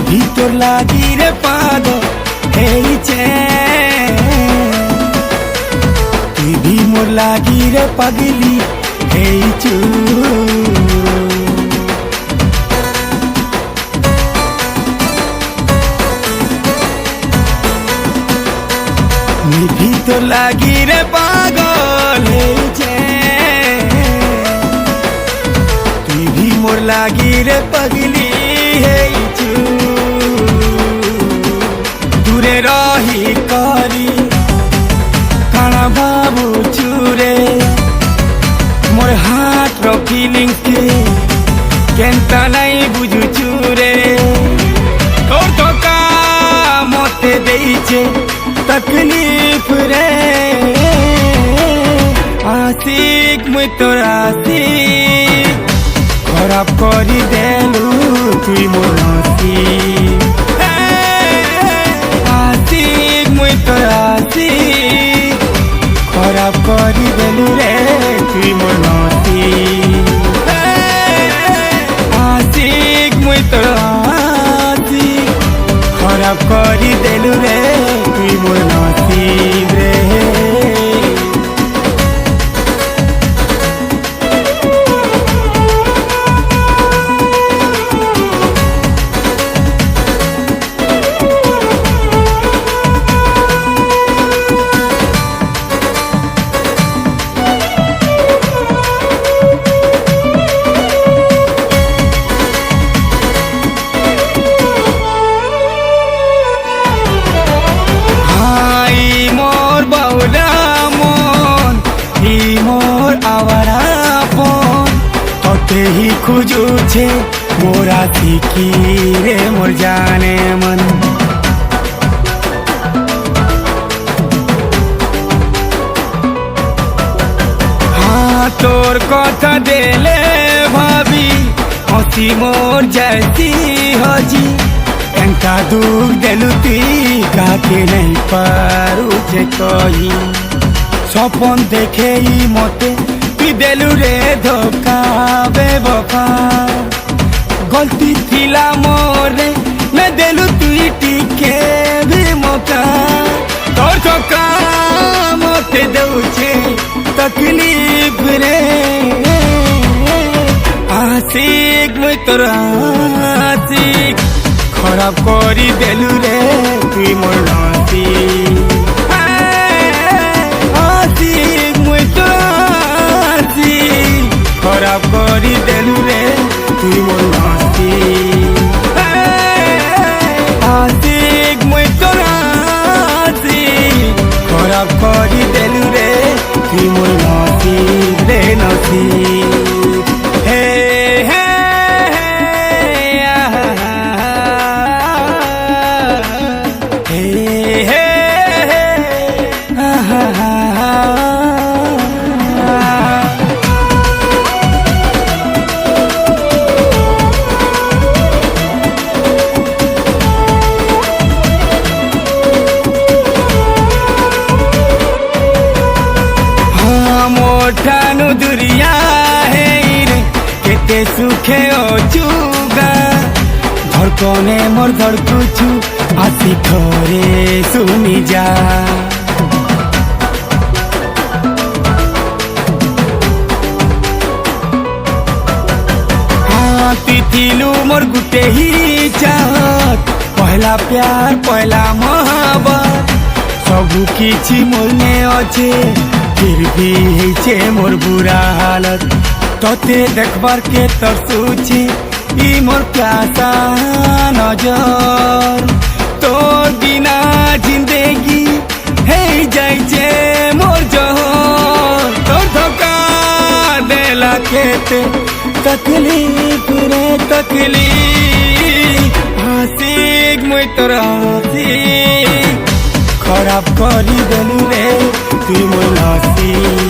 ভিতর লাগি রে পাগল হেইছে তুই ভি মোর লাগি রে পাগলি হেইছু ভিতর লাগি রে পাগল হেইছে তুই ভি মোর লাগি রে পাগলি হেইছু দূরে রহি করি কাଣା ভাবুছু রে মোর হার্ট ফিলিংস কে কেনতা নাই বুঝুছু রে তোর ধোকা মতে দেইছে তকলিফ রে আশিক মুই তোর আশিক খারাপ করি দেলু তুই মোর নসিব আশিক মুই তোর আশিক খারাপ করি দেলু রে তুই মোর নসিব আশিক মুই তোর আশিক খারাপ করি দেলু রে তুই মোর নসিব রে ही खुजू छे मोरा सीखी रे मोर जाने मन हाँ तोर कथा देले भाभी हसी मोर जैसी हजी एंका दुख देलु ती काके नहीं पारू जे कही सपन देखे ही मते देलु रे धोखा बेवफा गलती थिला मोरे मैं देलु तुई टिके भी मौका तोर धोखा मते दउछे तकलीफ रे आशिक मुई तोर आशिक खराब करी देलु रे तुई मोर नसीब आशिक मुई तोर खराब करी देलु रे तुई मोर नसीब आशिक मुई तोर आशिक खराब करी देलु रे तुई मोर नसीब रे नसीब हे हे ठानु दुरिया है रे केते सुखे अचुगा धड़कने मोर धड़कुछु आसी थोरे सुनी जा हाँ तिथिलु मोर गुटे ही चाहत पहला प्यार पहला मोहब्बत सबु किछि मोने अच्छे फिर भी है मोर बुरा हालत तोते देखबार के तरसुची ई मोर प्यासा नजर तोर बिना जिंदगी है जाइछे मोर जहर तोर धोखा देला खेते तकलीफ रे तकलीफ आशिक मुई तोर आशिक ଖରାପ କରିଦେଲୁ ରେ ତୁଇ ମୋ ନସି